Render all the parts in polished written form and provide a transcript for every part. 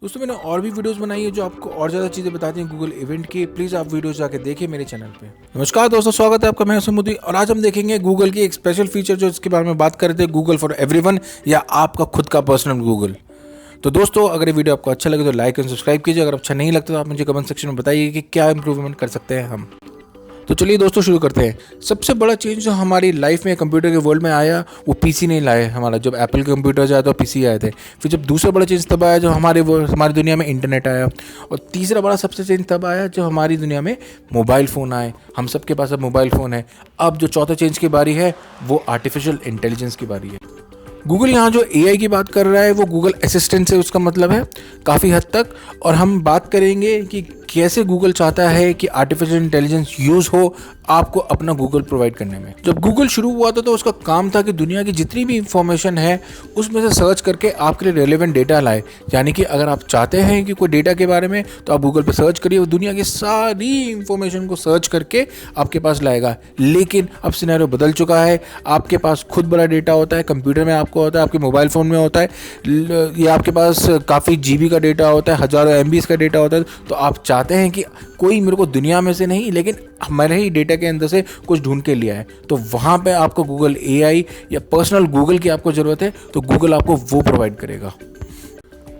दोस्तों मैंने और भी वीडियोस बनाई है जो आपको और ज़्यादा चीज़ें बताती हैं गूगल इवेंट की। प्लीज़ आप वीडियोस जाके देखिए मेरे चैनल पे। नमस्कार दोस्तों, स्वागत है आपका। मैं सुमुदी और आज हम देखेंगे गूगल की एक स्पेशल फीचर जो इसके बारे में बात कर रहे थे, गूगल फॉर एवरीवन या आपका खुद का पर्सनल गूगल। तो दोस्तों अगर ये वीडियो आपको अच्छा लगे तो लाइक एंड सब्सक्राइब कीजिए। अगर अच्छा नहीं लगता तो आप मुझे कमेंट सेक्शन में बताइए कि क्या इंप्रूवमेंट कर सकते हैं हम। तो चलिए दोस्तों शुरू करते हैं। सबसे बड़ा चेंज जो हमारी लाइफ में कंप्यूटर के वर्ल्ड में आया वो पीसी नहीं लाए। हमारा जब एप्पल के कंप्यूटर्स आए तो पीसी आए थे। फिर जब दूसरा बड़ा चेंज तब आया जब हमारी दुनिया में इंटरनेट आया। और तीसरा बड़ा सबसे चेंज तब आया जब हमारी दुनिया में मोबाइल फ़ोन आए। हम सबके पास अब मोबाइल फ़ोन है। अब जो चौथा चेंज की बारी है वो आर्टिफिशियल इंटेलिजेंस की बारी है। गूगल यहाँ जो एआई की बात कर रहा है वो गूगल असिस्टेंट से उसका मतलब है काफ़ी हद तक। और हम बात करेंगे कि कैसे गूगल चाहता है कि आर्टिफिशियल इंटेलिजेंस यूज़ हो आपको अपना गूगल प्रोवाइड करने में। जब गूगल शुरू हुआ था तो उसका काम था कि दुनिया की जितनी भी इंफॉर्मेशन है उसमें से सर्च करके आपके लिए रेलेवेंट डेटा लाए। यानी कि अगर आप चाहते हैं कि कोई डेटा के बारे में तो आप गूगल पे सर्च करिए, वो दुनिया की सारी इंफॉर्मेशन को सर्च करके आपके पास लाएगा। लेकिन अब सिनेरियो बदल चुका है। आपके पास खुद बड़ा डेटा होता है, कंप्यूटर में आपको होता है, आपके मोबाइल फ़ोन में होता है, या आपके पास काफ़ी जीबी का डेटा होता है, हज़ारों एमबीज़ का डेटा होता है। तो आप चाहते हैं कि कोई मेरे को दुनिया में से नहीं लेकिन हमारे ही डेटा के अंदर से कुछ ढूंढ के लिया है। तो वहाँ पे आपको गूगल एआई या पर्सनल गूगल की आपको ज़रूरत है तो गूगल आपको वो प्रोवाइड करेगा।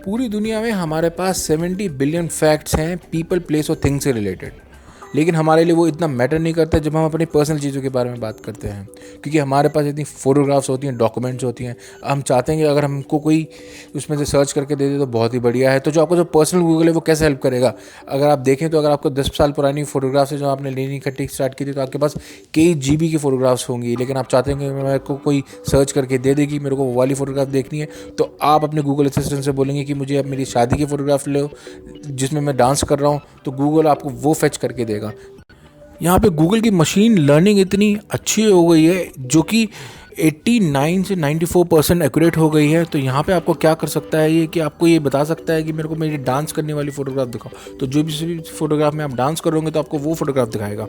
पूरी दुनिया में हमारे पास 70 बिलियन फैक्ट्स हैं पीपल, प्लेस और थिंग्स से रिलेटेड। लेकिन हमारे लिए वो इतना मैटर नहीं करता जब हम अपनी पर्सनल चीज़ों के बारे में बात करते हैं, क्योंकि हमारे पास इतनी फ़ोटोग्राफ्स होती हैं, डॉक्यूमेंट्स होती हैं। हम चाहते हैं कि अगर हमको कोई उसमें से सर्च करके दे दे तो बहुत ही बढ़िया है। तो जो आपको जो पर्सनल गूगल है वो कैसे हेल्प करेगा, अगर आप देखें तो अगर आपको 10 साल पुरानी फ़ोटोग्राफ्स है जो आपने लेनी इकट्ठी स्टार्ट की थी तो आपके पास कई जीबी की फ़ोटोग्राफ्स होंगी। लेकिन आप चाहते हैं कि मेरे को कोई सर्च करके दे देगी, मेरे को वो वाली फ़ोटोग्राफ देखनी है, तो आप अपने गूगल असिस्टेंट से बोलेंगे कि मुझे अब मेरी शादी की फ़ोटोग्राफ लो जिसमें मैं डांस कर रहा हूँ, तो गूगल आपको वो फेच करके देगा। यहाँ पे गूगल की मशीन लर्निंग इतनी अच्छी हो गई है जो कि 89 से 94% एक्यूरेट हो गई है। तो यहाँ पे आपको क्या कर सकता है ये कि आपको ये बता सकता है कि मेरे को मेरी डांस करने वाली फ़ोटोग्राफ दिखाओ, तो जो भी फ़ोटोग्राफ में आप डांस करोगे तो आपको वो फ़ोटोग्राफ दिखाएगा।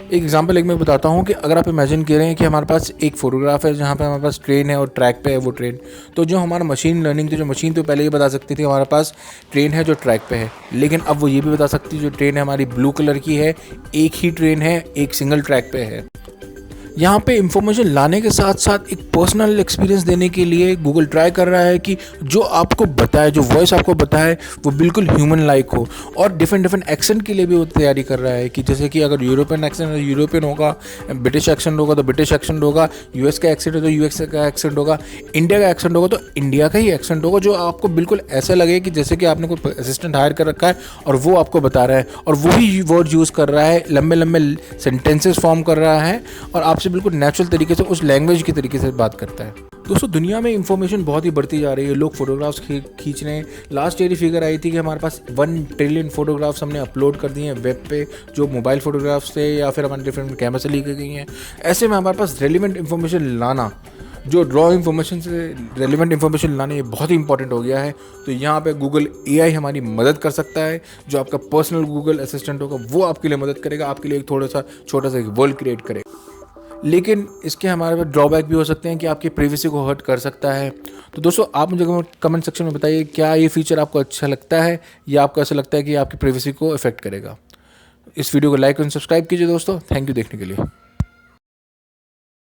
एक एग्जांपल मैं बताता हूँ कि अगर आप इमेजिन कर रहे हैं कि हमारे पास एक फ़ोटोग्राफ है जहाँ पे हमारे पास ट्रेन है और ट्रैक पे है वो ट्रेन, तो जो हमारा मशीन लर्निंग थी, जो मशीन तो पहले ये बता सकती थी हमारे पास ट्रेन है जो ट्रैक पे है, लेकिन अब वो ये भी बता सकती है जो ट्रेन है हमारी ब्लू कलर की है, एक ही ट्रेन है, एक सिंगल ट्रैक पे है। यहाँ पे इंफॉर्मेशन लाने के साथ साथ एक पर्सनल एक्सपीरियंस देने के लिए गूगल ट्राई कर रहा है कि जो आपको बताए, जो वॉइस आपको बताए वो बिल्कुल ह्यूमन लाइक हो। और डिफरेंट एक्सेंट के लिए भी वो तैयारी कर रहा है कि जैसे कि अगर यूरोपियन एक्सेंट है यूरोपियन होगा, ब्रिटिश एक्सेंट होगा तो ब्रिटिश एक्सेंट होगा, यूएस का एक्सेंट है तो यूएस का एक्सेंट होगा, इंडिया का एक्सेंट होगा तो इंडिया का ही एक्सेंट होगा, जो आपको बिल्कुल ऐसा लगे कि जैसे कि आपने कोई असिस्टेंट हायर कर रखा है और वो आपको बता रहा है और वही वर्ड यूज़ कर रहा है, लंबे लंबे सेंटेंसेस फॉर्म कर रहा है और आपसे बिल्कुल नेचुरल तरीके से उस लैंग्वेज की तरीके से बात करता है। दोस्तों दुनिया में इंफॉर्मेशन बहुत ही बढ़ती जा रही है, लोग फोटोग्राफ्स खींच रहे हैं। लास्ट ईयर ही फिगर आई थी कि हमारे पास 1 ट्रिलियन फोटोग्राफ्स हमने अपलोड कर दिए हैं वेब पे, जो मोबाइल फोटोग्राफ्स थे या फिर हमारे डिफरेंट कैमरा से ली गई हैं। ऐसे में हमारे पास रेलिवेंट इंफॉर्मेशन लाना, जो रॉ इन्फॉर्मेशन से रेलिवेंट इन्फॉर्मेशन लाने, ये बहुत ही इंपॉर्टेंट हो गया है। तो यहाँ पे गूगल एआई हमारी मदद कर सकता है। जो आपका पर्सनल गूगल असिस्टेंट होगा वो आपके लिए मदद करेगा, आपके लिए एक थोड़ा सा छोटा सा एक वर्ल्ड क्रिएट करेगा। लेकिन इसके हमारे पास ड्रॉबैक भी हो सकते हैं कि आपकी प्राइवेसी को हर्ट कर सकता है। तो दोस्तों आप मुझे कमेंट सेक्शन में बताइए क्या ये फीचर आपको अच्छा लगता है या आपको ऐसा लगता है कि आपकी प्राइवेसी को इफेक्ट करेगा। इस वीडियो को लाइक और सब्सक्राइब कीजिए दोस्तों। थैंक यू देखने के लिए।